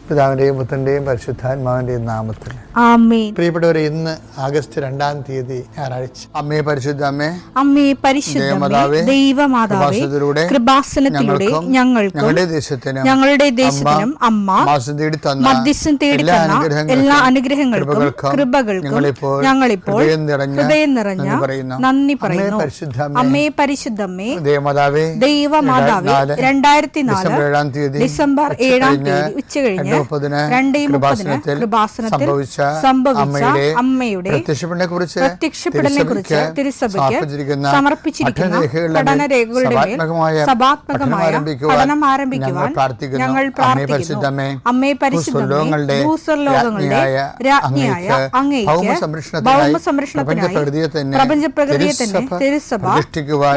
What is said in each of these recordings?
പിതാവിന്റെയും പുത്രന്റെയും പരിശുദ്ധാത്മാവിന്റെയും നാമത്തിൽ ആമേൻ. പ്രിയപ്പെട്ടവരെ, ഇന്ന് ആഗസ്റ്റ് 2-ാം തീയതി ഞായറാഴ്ച. അമ്മേ പരിശുദ്ധ അമ്മേ, അമ്മേ പരിശുദ്ധമേ, ദൈവമാതാവേ, കൃപാസനത്തിലൂടെ ഞങ്ങളുടെ ദേശത്തിനും അമ്മ മധ്യസ്ഥം തേടി തന്ന എല്ലാ അനുഗ്രഹങ്ങൾക്കും കൃപകൾക്കും ഞങ്ങളിപ്പോൾ ഹൃദയം നിറഞ്ഞ നന്ദി പറയുന്നു. അമ്മേ പരിശുദ്ധമേ, ദൈവമാതാവേ, 2004 ഡിസംബർ 7-ാം തീയതി ഉച്ചകഴിഞ്ഞ് 2:30 കൃപാസനത്തിൽ സംഭവിച്ച അമ്മയുടെ പ്രത്യക്ഷപ്പെടലിനെ കുറിച്ച് തിരുസഭയ്ക്ക് സമർപ്പിച്ചിരിക്കുന്ന പഠനരേഖകളുടെ മേൽ സഭാത്മകമായ പഠനം ആരംഭിക്കുവാൻ ഞങ്ങൾ പ്രാർത്ഥിക്കുന്നു. അമ്മേ പരിശുദ്ധമേ, ഭൂസ്വർലോകങ്ങളുടെ രാജ്ഞിയായ അങ്ങേയ്ക്ക് ഭൗമസംരക്ഷണത്തിനായി പ്രപഞ്ചപ്രകൃതിയെ തന്നെ തിരുസഭ പ്രതിഷ്ഠിക്കുവാൻ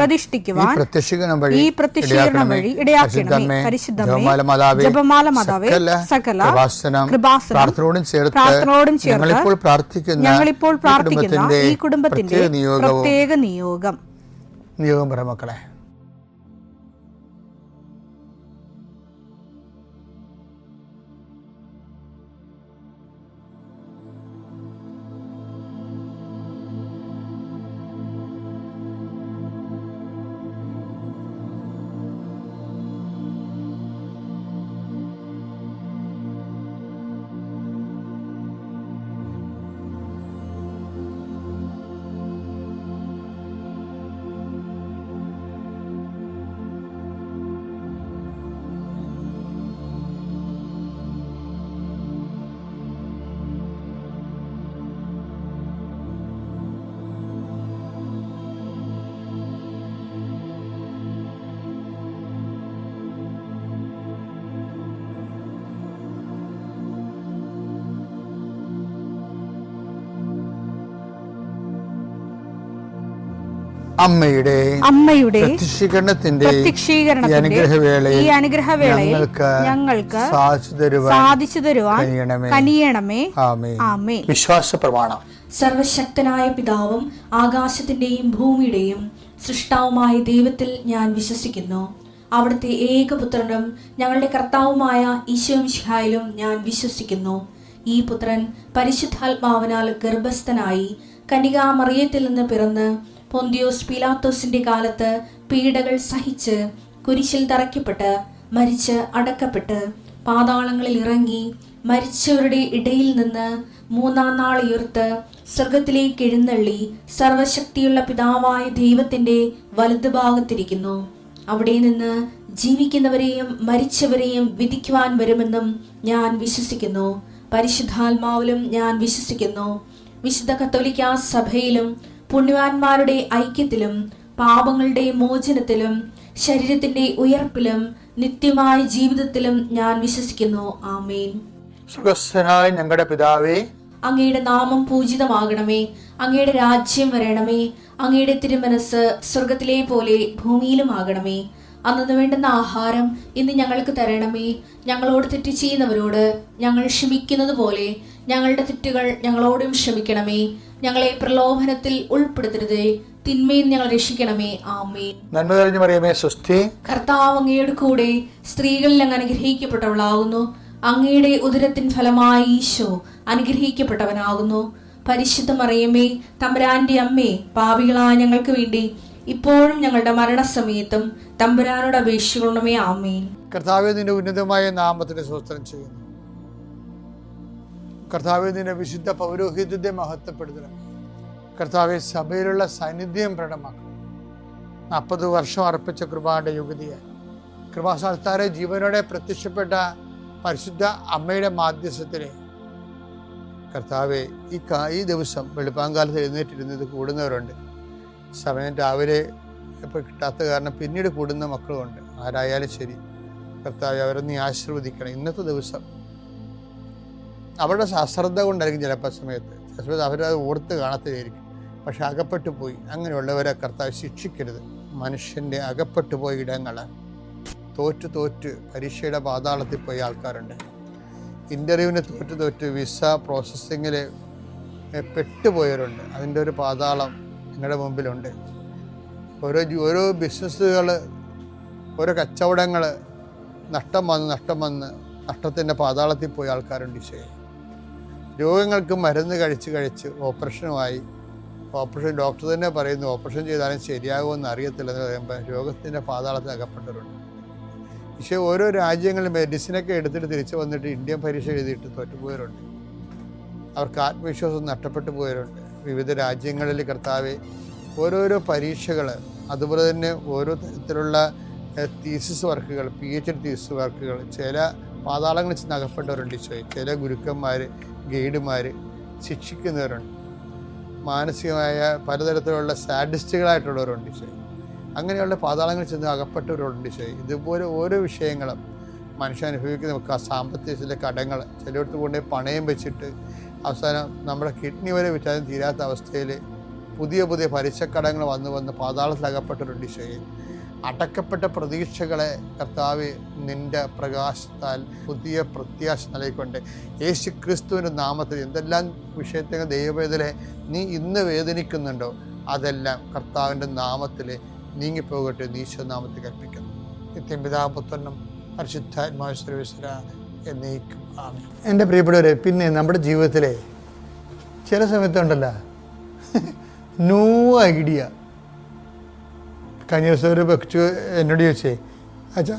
ഈ പ്രത്യക്ഷീകരണം വഴി ഇടയാക്കണമേ. പരിശുദ്ധമേ, ജപമാല മാതാവേ, സകല പ്രാർത്ഥനയോടും ചേർത്ത് ഞങ്ങളിപ്പോൾ പ്രാർത്ഥിക്കുന്ന ഈ കുടുംബത്തിന്റെ പ്രത്യേക നിയോഗം പറ മക്കളെ. അമ്മയുടെ പ്രത്യക്ഷീകരണത്തിന്റെ ഈ അനുഗ്രഹവേളയിൽ ഞങ്ങൾക്ക് സാധിച്ചു തരുവാൻ കനിയണമേ. ആമേൻ. വിശ്വാസ പ്രമാണം. സർവശക്തനായ പിതാവും ആകാശത്തിന്റെയും ഭൂമിയുടെയും സൃഷ്ടാവുമായ ദൈവത്തിൽ ഞാൻ വിശ്വസിക്കുന്നു. അവിടുത്തെ ഏകപുത്രനും ഞങ്ങളുടെ കർത്താവുമായ ഈശോമിശിഹായിലും ഞാൻ വിശ്വസിക്കുന്നു. ഈ പുത്രൻ പരിശുദ്ധാത്മാവിനാൽ ഗർഭസ്ഥനായി കന്യകാമറിയത്തിൽ നിന്ന് പിറന്ന് പൊന്തിയോസ് പീലാത്തോസിന്റെ കാലത്ത് പീഡകൾ സഹിച്ച് കുരിശിൽ തറയ്ക്കപ്പെട്ട് മരിച്ച് അടക്കപ്പെട്ട് പാതാളങ്ങളിൽ ഇറങ്ങി മരിച്ചവരുടെ ഇടയിൽ നിന്ന് 3-ാം നാൾ ഉയർത്ത് സ്വർഗത്തിലേക്ക് എഴുന്നള്ളി സർവശക്തിയുള്ള പിതാവായ ദൈവത്തിന്റെ വലതുഭാഗത്തിരിക്കുന്നു. അവിടെ നിന്ന് ജീവിക്കുന്നവരെയും മരിച്ചവരെയും വിധിക്കുവാൻ വരുമെന്നും ഞാൻ വിശ്വസിക്കുന്നു. പരിശുദ്ധാത്മാവിലും ഞാൻ വിശ്വസിക്കുന്നു. വിശുദ്ധ കത്തോലിക്കാ സഭയിലും പുണ്യവാന്മാരുടെ ഐക്യത്തിലും പാപങ്ങളുടെ മോചനത്തിലും ശരീരത്തിന്റെ ഉയർപ്പിലും നിത്യമായ ജീവിതത്തിലും ഞാൻ വിശ്വസിക്കുന്നു. ആമേൻ. സ്വർഗ്ഗസ്ഥനായ ഞങ്ങളുടെ പിതാവേ, അങ്ങയുടെ നാമം പൂജിതമാകണമേ. അങ്ങയുടെ രാജ്യം വരണമേ. അങ്ങയുടെ തിരുമനസ് സ്വർഗത്തിലെ പോലെ ഭൂമിയിലും ആകണമേ. അന്നു വേണ്ടുന്ന ആഹാരം ഇന്ന് ഞങ്ങൾക്ക് തരണമേ. ഞങ്ങളോട് തെറ്റ് ചെയ്യുന്നവരോട് ഞങ്ങൾ ക്ഷമിക്കുന്നത് പോലെ ഞങ്ങളുടെ തെറ്റുകൾ ഞങ്ങളോടും ക്ഷമിക്കണമേ. ഞങ്ങളെ പ്രലോഭനത്തിൽ ഉൾപ്പെടുത്തരുതേ, തിന്മയിൽ ഞങ്ങൾ രക്ഷിക്കണമേ. ആമേൻ. നന്മ നിറഞ്ഞ മറിയമേ, സ്വസ്തി. കർത്താവ് അങ്ങയുടെ കൂടെ സ്ത്രീകളിൽ അങ്ങ് അനുഗ്രഹിക്കപ്പെട്ടവളാകുന്നു. അങ്ങയുടെ ഉദരത്തിൻ ഫലമായി ഈശോ അനുഗ്രഹിക്കപ്പെട്ടവനാകുന്നു. പരിശുദ്ധ മറിയമേ, തമ്പുരാന്റെ അമ്മേ, പാപികളായ ഞങ്ങൾക്ക് വേണ്ടി ഇപ്പോഴും ഞങ്ങളുടെ മരണസമയത്തും തമ്പുരാനോട് അപേക്ഷിക്കണമേ. ആമേൻ. കർത്താവേ, നിന്റെ ഉന്നതമായ നാമത്തിന് സ്തോത്രം ചെയ്യുന്നു. കർത്താവേ, നിന്റെ വിശുദ്ധ പൗരോഹിത്യത്തെ മഹത്വപ്പെടുത്തണം. കർത്താവെ, സഭയിലുള്ള സാന്നിധ്യം പ്രകടമാക്കണം. 40 വർഷം അർപ്പിച്ച കൃപാന്റെ യുഗതിയായി കൃപാസ്ഥാനത്താരെ ജീവനോടെ പ്രത്യക്ഷപ്പെട്ട പരിശുദ്ധ അമ്മയുടെ മാധ്യസ്ഥത്തിലെ കർത്താവെ, ഈ ദിവസം വെളുപ്പാങ്കാലത്ത് എഴുന്നേറ്റിരുന്നത് കൂടുന്നവരുണ്ട്. സമയം രാവിലെ ഇപ്പോൾ കിട്ടാത്ത കാരണം പിന്നീട് കൂടുന്ന മക്കളുമുണ്ട്. ആരായാലും ശരി കർത്താവെ, അവരെ നീ ആശീർവദിക്കണം. ഇന്നത്തെ ദിവസം അവരുടെ അശ്രദ്ധ കൊണ്ടായിരിക്കും ചിലപ്പോൾ സമയത്ത് അവരത് ഓർത്ത് കാണത്തില്ലായിരിക്കും. പക്ഷെ അകപ്പെട്ടു പോയി. അങ്ങനെയുള്ളവരെ കർത്താവ് ശിക്ഷിക്കരുത്. മനുഷ്യൻ്റെ അകപ്പെട്ടു പോയ ഇടങ്ങൾ തോറ്റ് പരീക്ഷയുടെ പാതാളത്തിൽ പോയ ആൾക്കാരുണ്ട്. ഇൻ്റർവ്യൂവിന് തോറ്റ് വിസ പ്രോസസ്സിങ്ങിൽ പെട്ടുപോയവരുണ്ട്. അതിൻ്റെ ഒരു പാതാളം നിങ്ങളുടെ മുമ്പിലുണ്ട്. ഓരോ ബിസിനസ്സുകൾ, ഓരോ കച്ചവടങ്ങൾ നഷ്ടം വന്ന് കഷ്ടത്തിൻ്റെ പാതാളത്തിൽ പോയ ആൾക്കാരുണ്ട് ഈശോയെ. രോഗങ്ങൾക്ക് മരുന്ന് കഴിച്ച് ഓപ്പറേഷനുമായി, ഓപ്പറേഷൻ ഡോക്ടർ തന്നെ പറയുന്നു ഓപ്പറേഷൻ ചെയ്താലും ശരിയാകുമെന്ന് അറിയത്തില്ലെന്ന് പറയുമ്പോൾ രോഗത്തിൻ്റെ പാതാളത്തിൽ അകപ്പെട്ടവരുണ്ട് ഈശോ. ഓരോ രാജ്യങ്ങളിൽ മെഡിസിനൊക്കെ എടുത്തിട്ട് തിരിച്ചു വന്നിട്ട് ഇന്ത്യൻ പരീക്ഷ എഴുതിയിട്ട് തോറ്റുപോയവരുണ്ട്. അവർക്ക് ആത്മവിശ്വാസം നഷ്ടപ്പെട്ടു പോയവരുണ്ട്. വിവിധ രാജ്യങ്ങളിൽ കർത്താവെ ഓരോരോ പരീക്ഷകൾ, അതുപോലെ തന്നെ ഓരോ തരത്തിലുള്ള തീസിസ് വർക്കുകൾ, PhD തീസിസ് വർക്കുകൾ, ചില പാതാളങ്ങളിൽ ചെന്ന് അകപ്പെട്ടവരുണ്ട് ഈശോയെ. ചില ഗുരുക്കന്മാർ, ഗൈഡുമാർ ശിക്ഷിക്കുന്നവരുണ്ട്. മാനസികമായ പലതരത്തിലുള്ള സാഡിസ്റ്റുകളായിട്ടുള്ളവരുണ്ട് ഈശോയെ. അങ്ങനെയുള്ള പാതാളങ്ങളിൽ ചെന്ന് അകപ്പെട്ടവരുണ്ട് ഈശോയെ. ഇതുപോലെ ഓരോ വിഷയങ്ങളും മനുഷ്യൻ അനുഭവിക്കുന്ന സാമ്പത്തിക ചില കടങ്ങൾ, ചിലയിടത്ത് കൊണ്ടുപോയി പണയം വെച്ചിട്ട് അവസാനം നമ്മുടെ കിഡ്നി വരെ വിറ്റാലും തീരാത്ത അവസ്ഥയിൽ പുതിയ പലിശക്കടങ്ങൾ വന്ന് പാതാളത്തിൽ അകപ്പെട്ടവരുണ്ട് ഈശോയെ. അടക്കപ്പെട്ട പ്രതീക്ഷകളെ കർത്താവ് നിൻ്റെ പ്രകാശത്താൽ പുതിയ പ്രത്യാശ നൽകിക്കൊണ്ട് യേശു ക്രിസ്തുവിൻ്റെ നാമത്തിൽ എന്തെല്ലാം വിഷയത്തെ ദൈവവേദനെ നീ ഇന്ന് വേദനിക്കുന്നുണ്ടോ അതെല്ലാം കർത്താവിൻ്റെ നാമത്തിൽ നീങ്ങിപ്പോകട്ടെ എന്ന് ഈശോ നാമത്തിൽ കൽപ്പിക്കുന്നു. നിത്യം പിതാവും പുത്രനും പരിശുദ്ധാത്മാവ് സർവ്വേശ്വര എന്നേക്കും ആമേൻ. എൻ്റെ പ്രിയപ്പെട്ടവരെ, പിന്നെ നമ്മുടെ ജീവിതത്തിലെ ചില സമയത്തുണ്ടല്ലോ നോ ഐഡിയ. കഴിഞ്ഞ ദിവസം ഒരു വ്യക്തി എന്നോട് ചോദിച്ചേ, അച്ഛാ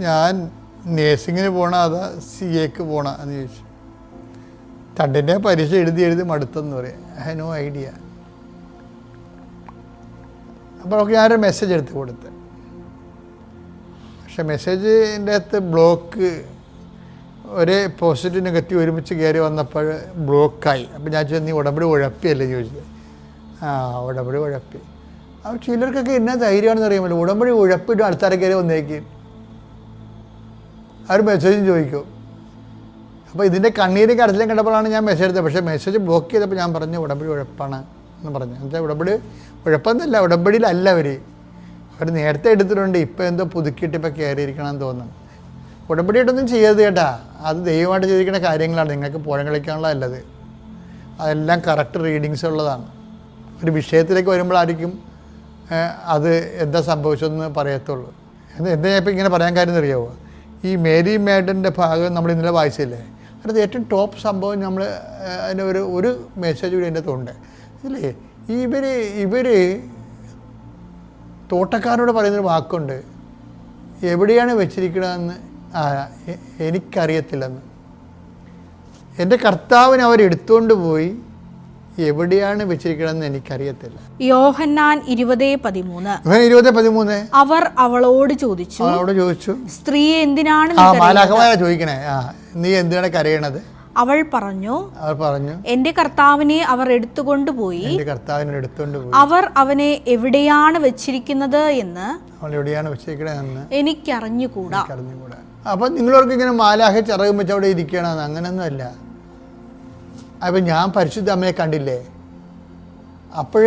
ഞാൻ നേഴ്സിങ്ങിന് പോകണ അതാ CAക്ക് പോകണ എന്ന് ചോദിച്ചു. തണ്ടിൻ്റെ പരീക്ഷ എഴുതി മടുത്തെന്ന് പറയാം. I have no idea. അപ്പോൾ അവർക്ക് ഞാനൊരു മെസ്സേജ് എടുത്ത് കൊടുത്ത്, പക്ഷെ മെസ്സേജിൻ്റെ അകത്ത് ബ്ലോക്ക്, ഒരേ പോസിറ്റീവ് നെഗറ്റീവ് ഒരുമിച്ച് കയറി വന്നപ്പോൾ ബ്ലോക്കായി. അപ്പോൾ ഞാൻ ചോദിച്ചു നീ ഉടമ്പടി ഉഴപ്പിയല്ലേ ചോദിച്ചത്. ഉടമ്പടി ഉഴപ്പി. അപ്പോൾ ചിലർക്കൊക്കെ എന്നാ ധൈര്യമാണെന്ന് അറിയാമല്ലോ, ഉടമ്പടി ഉഴപ്പിട്ട് അടുത്താരെ കയറി വന്നേക്ക് അവർ മെസ്സേജും ചോദിക്കും. അപ്പോൾ ഇതിൻ്റെ കണ്ണീരും കടത്തിലും കണ്ടപ്പോഴാണ് ഞാൻ മെസ്സേജ് എടുത്തത്. പക്ഷേ മെസ്സേജ് ബ്ലോക്ക് ചെയ്തപ്പോൾ ഞാൻ പറഞ്ഞു ഉടമ്പടി ഉഴപ്പാണ് എന്ന് പറഞ്ഞു. എന്നുവെച്ചാൽ ഉടമ്പടി ഉഴപ്പെന്നല്ല, ഉടമ്പടിയിലല്ല അവർ നേരത്തെ എടുത്തിട്ടുണ്ട്, ഇപ്പോൾ എന്തോ പുതുക്കിയിട്ട് ഇപ്പോൾ കയറിയിരിക്കണമെന്ന് തോന്നുന്നു. ഉടമ്പടിയായിട്ടൊന്നും ചെയ്യരുത് കേട്ടാ, അത് ദൈവമായിട്ട് ചെയ്തിരിക്കുന്ന കാര്യങ്ങളാണ്. നിങ്ങൾക്ക് പുഴം കളിക്കാനുള്ളതല്ലത്, അതെല്ലാം കറക്റ്റ് റീഡിങ്സ് ഉള്ളതാണ്. ഒരു വിഷയത്തിലേക്ക് വരുമ്പോഴായിരിക്കും അത് എന്താ സംഭവിച്ചതെന്ന് പറയത്തുള്ളൂ. എന്താ ഞാൻ ഇപ്പോൾ ഇങ്ങനെ പറയാൻ കാര്യം അറിയാമോ, ഈ മേരി മേഡൻ്റെ ഭാഗം നമ്മൾ ഇന്നലെ വായിച്ചില്ലേ, അതിനകത്ത് ഏറ്റവും ടോപ്പ് സംഭവം നമ്മൾ അതിൻ്റെ ഒരു മെസ്സേജ് കൂടി അതിൻ്റെ അകത്തുണ്ട്. ഇല്ലേ, ഇവർ തോട്ടക്കാരോട് പറയുന്നൊരു വാക്കുണ്ട്, എവിടെയാണ് വെച്ചിരിക്കണമെന്ന് എനിക്കറിയത്തില്ലെന്ന്. എൻ്റെ കർത്താവിനെ അവരെടുത്തുകൊണ്ട് പോയി എവിടെയാണ് വെച്ചിരിക്കണമെന്ന് എനിക്കറിയത്തില്ല. യോഹന്നാൻ 20:13 അവർ അവളോട് ചോദിച്ചു സ്ത്രീയെ എന്തിനാണ് ചോദിക്കണേ, നീ എന്തിനാണ് കരയണത്? അവൾ പറഞ്ഞു എന്റെ കർത്താവിനെ അവർ എടുത്തുകൊണ്ടുപോയി, അവർ അവനെ എവിടെയാണ് വെച്ചിരിക്കുന്നത് എന്ന് എനിക്കറിഞ്ഞുകൂടാ. അപ്പൊ നിങ്ങളവർക്ക് ഇങ്ങനെ മാലാഹ ചിറകും വെച്ച് അവിടെ ഇരിക്കണമെന്ന് അങ്ങനെയൊന്നും അല്ല. അപ്പം ഞാൻ പരിശുദ്ധ അമ്മയെ കണ്ടില്ലേ, അപ്പോൾ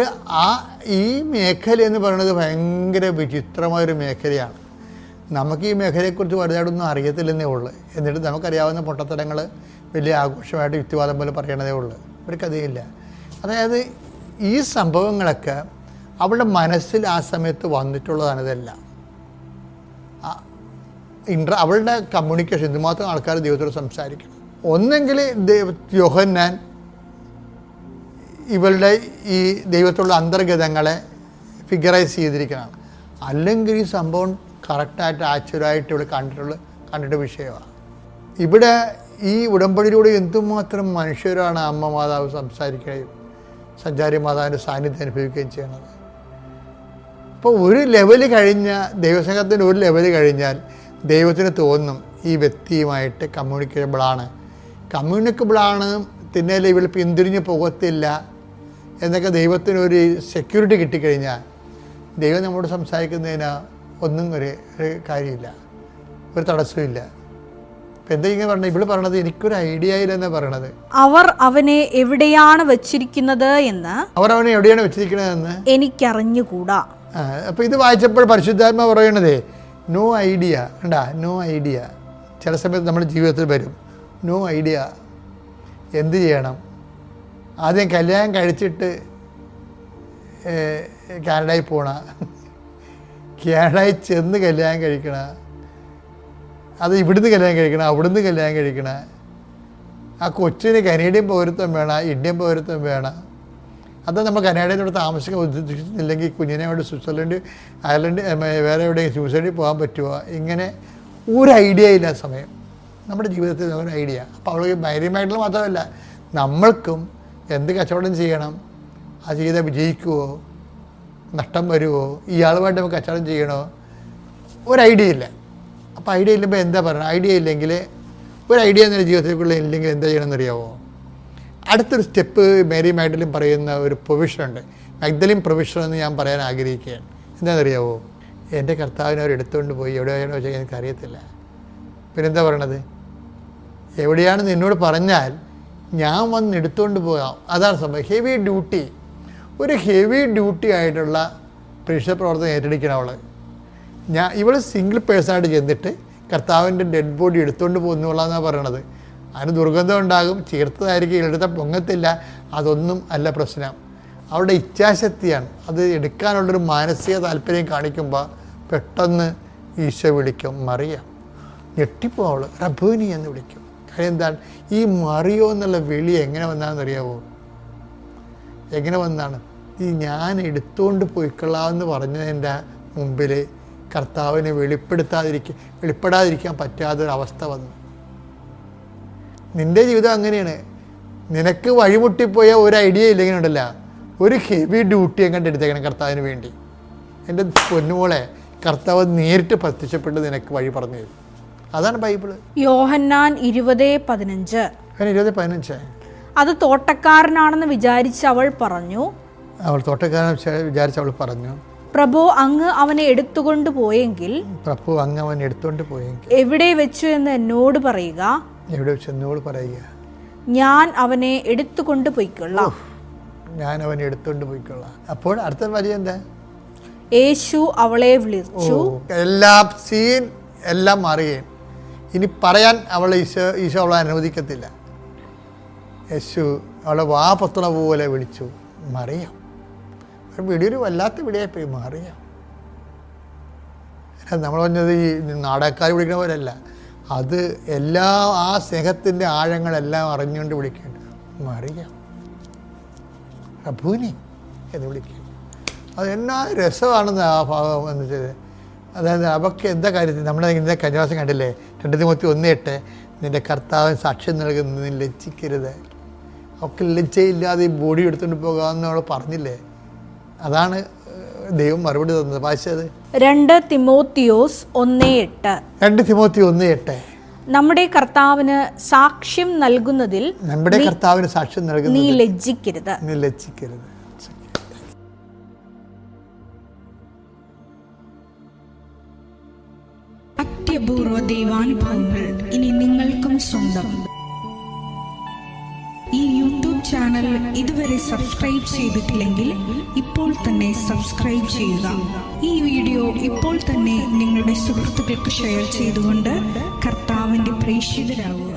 ഈ മേഖല എന്ന് പറയുന്നത് ഭയങ്കര വിചിത്രമായൊരു മേഖലയാണ്. നമുക്ക് ഈ മേഖലയെക്കുറിച്ച് വലുതായിട്ടൊന്നും അറിയത്തില്ലെന്നേ ഉള്ളൂ. എന്നിട്ട് നമുക്കറിയാവുന്ന പൊട്ടത്തരങ്ങൾ വലിയ ആഘോഷമായിട്ട് യുക്തിവാദം പോലെ പറയണതേ ഉള്ളൂ, ഒരു കഥയില്ല. അതായത് ഈ സംഭവങ്ങളൊക്കെ അവളുടെ മനസ്സിൽ ആ സമയത്ത് വന്നിട്ടുള്ളതാണ്. ഇതെല്ലാം അവളുടെ കമ്മ്യൂണിക്കേഷൻ, എന്തുമാത്രം ആൾക്കാർ ദൈവത്തോട് സംസാരിക്കണം. ഒന്നെങ്കിൽ യോഹന്നാൻ ഇവളുടെ ഈ ദൈവത്തിലുള്ള അന്തർഗതങ്ങളെ ഫിഗറൈസ് ചെയ്തിരിക്കണം, അല്ലെങ്കിൽ ഈ സംഭവം കറക്റ്റായിട്ട് ആക്ച്വലായിട്ട് ഇവിടെ കണ്ടിട്ട് വിഷയമാണ്. ഇവിടെ ഈ ഉടമ്പടിയിലൂടെ എന്തുമാത്രം മനുഷ്യരാണ് അമ്മ മാതാവ് സംസാരിക്കുകയും സഞ്ചാരി മാതാവിൻ്റെ സാന്നിധ്യം അനുഭവിക്കുകയും ചെയ്യണത്. അപ്പോൾ ഒരു ലെവല് കഴിഞ്ഞാൽ, ദൈവസംഘത്തിൻ്റെ ഒരു ലെവല് കഴിഞ്ഞാൽ ദൈവത്തിന് തോന്നും ഈ വ്യക്തിയുമായിട്ട് കമ്മ്യൂണിക്കബിളാണ് തിന്നേല ഇവൾ പിന്തിരിഞ്ഞ് പോകത്തില്ല എന്നൊക്കെ ദൈവത്തിനൊരു സെക്യൂരിറ്റി കിട്ടിക്കഴിഞ്ഞാൽ ദൈവം നമ്മോട് സംസാരിക്കുന്നതിന് ഒന്നും ഒരു കാര്യമില്ല, ഒരു തടസ്സമില്ല. ഇപ്പം എന്താ ഇങ്ങനെ പറഞ്ഞത്, ഇവള് പറഞ്ഞത് എനിക്കൊരു ഐഡിയ ഇല്ലെന്നാ പറയണത്. അവർ അവനെ എവിടെയാണ് വെച്ചിരിക്കുന്നത് എന്ന് എനിക്കറിഞ്ഞുകൂടാ. അപ്പോൾ ഇത് വായിച്ചപ്പോൾ പരിശുദ്ധാത്മ പറയണതേ നോ ഐഡിയ. കണ്ടാ, നോ ഐഡിയ ചില സമയത്ത് നമ്മുടെ ജീവിതത്തിൽ വരും. No idea. എന്ത് ചെയ്യണം? ആദ്യം കല്യാണം കഴിച്ചിട്ട് കാനഡയിൽ പോണ, കാനഡയിൽ ചെന്ന് കല്യാണം കഴിക്കണ, അത് ഇവിടുന്ന് കല്യാണം കഴിക്കണം, അവിടുന്ന് കല്യാണം കഴിക്കണം. ആ കൊച്ചിന് കനേഡിയൻ പൗരത്വം വേണം, ഇന്ത്യൻ പൗരത്വം വേണം. അത് നമ്മൾ കനേഡയിലൂടെ താമസിക്കാൻ ഉദ്ദേശിക്കുന്നില്ലെങ്കിൽ കുഞ്ഞിനെ കൊണ്ട് സ്വിറ്റ്സർലൻഡ്, അയർലൻഡ്, വേറെ എവിടെയെങ്കിലും ന്യൂസിലൻഡിൽ പോകാൻ പറ്റുമോ? ഇങ്ങനെ ഒരു ഐഡിയ ഇല്ല സമയം നമ്മുടെ ജീവിതത്തിൽ ഒരു ഐഡിയ. അപ്പോൾ അവൾക്ക് ധൈര്യമായിട്ടുള്ള മാത്രമല്ല, നമ്മൾക്കും എന്ത് കച്ചവടം ചെയ്യണം, അത് ചെയ്താൽ വിജയിക്കുമോ, നഷ്ടം വരുമോ, ഇയാളുമായിട്ട് നമുക്ക് കച്ചവടം ചെയ്യണോ, ഒരു ഐഡിയ ഇല്ല. അപ്പോൾ ഐഡിയ ഇല്ലപ്പോൾ എന്താ പറയുക? ഐഡിയ ഇല്ലെങ്കിൽ, ഒരു ഐഡിയ എന്നൊരു ജീവിതത്തിലേക്കുള്ള ഇല്ലെങ്കിൽ എന്താ ചെയ്യണമെന്നറിയാമോ? അടുത്തൊരു സ്റ്റെപ്പ് മേരി മാഗ്ദലിൻ പറയുന്ന ഒരു പ്രൊവിഷനുണ്ട്. മാഗ്ദലിൻ പ്രൊവിഷൻ എന്ന് ഞാൻ പറയാൻ ആഗ്രഹിക്കുകയാണ്. എന്താണെന്നറിയാമോ? എൻ്റെ കർത്താവിനെ അവർ എടുത്തുകൊണ്ട് പോയി എവിടെയാണോ വെച്ചാൽ എനിക്കറിയത്തില്ല. പിന്നെന്താ പറയണത്? എവിടെയാണ് നിന്നോട് പറഞ്ഞാൽ ഞാൻ വന്ന് എടുത്തുകൊണ്ട് പോകാം. അതാണ് സംഭവം. ഹെവി ഡ്യൂട്ടി, ഒരു ഹെവി ഡ്യൂട്ടി ആയിട്ടുള്ള പ്രേക്ഷിത പ്രവർത്തനം ഏറ്റെടുക്കണം അവൾ. ഇവൾ സിംഗിൾ പേഴ്സണായിട്ട് ചെന്നിട്ട് കർത്താവിൻ്റെ ഡെഡ് ബോഡി എടുത്തുകൊണ്ട് പോകുന്നുള്ളതെന്നാണ് പറയണത്. അതിന് ദുർഗന്ധം ഉണ്ടാകും, ചീർത്തതായിരിക്കും, എടുത്ത പൊങ്ങത്തില്ല, അതൊന്നും അല്ല പ്രശ്നം. അവളുടെ ഇച്ഛാശക്തിയാണ്. അത് എടുക്കാനുള്ളൊരു മാനസിക താല്പര്യം കാണിക്കുമ്പോൾ പെട്ടെന്ന് ഈശോ വിളിക്കും, മറിയാം. ഞെട്ടിപ്പോ അവൾ റബ്ബൂനി എന്ന് വിളിക്കും. കാര്യം എന്താണ്? ഈ മറിയോ എന്നുള്ള വിളി എങ്ങനെ വന്നാണെന്നറിയാവോ? എങ്ങനെ വന്നാണ്? ഈ ഞാൻ എടുത്തുകൊണ്ട് പോയിക്കൊള്ളാമെന്ന് പറഞ്ഞതിൻ്റെ മുമ്പിൽ കർത്താവിനെ വെളിപ്പെടാതിരിക്കാൻ പറ്റാത്തൊരവസ്ഥ വന്നു. നിൻ്റെ ജീവിതം അങ്ങനെയാണ്. നിനക്ക് വഴിമുട്ടിപ്പോയ ഒരു ഐഡിയ ഇല്ലെങ്കിൽ ഉണ്ടല്ല, ഒരു ഹെവി ഡ്യൂട്ടി എങ്ങോട്ട് എടുത്തേക്കണം കർത്താവിന് വേണ്ടി. എൻ്റെ പൊന്നുമോളെ, കർത്താവ് നേരിട്ട് പ്രത്യക്ഷപ്പെട്ട് നിനക്ക് വഴി പറഞ്ഞു തരും. അതാണ് ബൈബിള്. യോഹന്നാൻ 20:15. 20:15. അത് തോട്ടക്കാരനാണെന്ന് വിചാരിച്ച് അവൾ പറഞ്ഞു. പ്രഭു അങ്ങ് അവനെ എടുത്തുകൊണ്ട് പോയെങ്കിൽ എവിടെ വെച്ചു എന്ന് എന്നോട് പറയുക. ഞാൻ അവനെ എടുത്തുകൊണ്ട് പോയിക്കൊള്ളാം. അപ്പോൾ അടുത്ത വരി എന്താ? യേശു അവളെ വിളിച്ചു. എല്ലാം മാറുകയും ഇനി പറയാൻ ഈശോ അവളെ അനുവദിക്കത്തില്ല. യേശു അവളെ വാപത്തണ പോലെ വിളിച്ചു, മറിയാം. വിളിയൊരു വല്ലാത്ത വിളിയായിപ്പോയി, മറിയാം. നമ്മൾ പറഞ്ഞത് ഈ നാടകക്കാർ വിളിക്കുന്ന പോലെയല്ല, അത് ആ സ്നേഹത്തിൻ്റെ ആഴങ്ങളെല്ലാം അറിഞ്ഞുകൊണ്ട് വിളിക്കേണ്ട, മറിയാം റബ്ബൂനി എന്ന് വിളിക്കുക. അത് എന്നാ രസമാണെന്ന് ആ ഭാഗം എന്ന് വെച്ചത്. അതായത് അവർക്ക് എന്താ കാര്യത്തിൽ നമ്മൾ ഇന്നത്തെ കന്യാസം കണ്ടില്ലേ, 2 തിമോത്തി 1:8, നിൻ്റെ കർത്താവിന് സാക്ഷ്യം നൽകുന്നത് നീ ലജ്ജിക്കരുത്. അവർക്ക് ലജ്ജയില്ലാതെ ഈ ബോഡി എടുത്തുകൊണ്ട് പോകാമെന്ന് അവൾ പറഞ്ഞില്ലേ. അതാണ് ദൈവം മറുപടി തന്നത്. വായിച്ചത് 2 തിമോത്തിയോസ് 1:8. നമ്മുടെ കർത്താവിന് സാക്ഷ്യം നൽകുന്നതിൽ നീ ലജ്ജിക്കരുത്. അത്യപൂർവ ദൈവാനുഭവങ്ങൾ ഇനി നിങ്ങൾക്കും സ്വന്തം. ഈ യൂട്യൂബ് ചാനൽ ഇതുവരെ സബ്സ്ക്രൈബ് ചെയ്തിട്ടില്ലെങ്കിൽ ഇപ്പോൾ തന്നെ സബ്സ്ക്രൈബ് ചെയ്യുക. ഈ വീഡിയോ ഇപ്പോൾ തന്നെ നിങ്ങളുടെ സുഹൃത്തുക്കൾക്ക് ഷെയർ ചെയ്തുകൊണ്ട് കർത്താവിൻ്റെ പ്രേക്ഷിതരാകുക.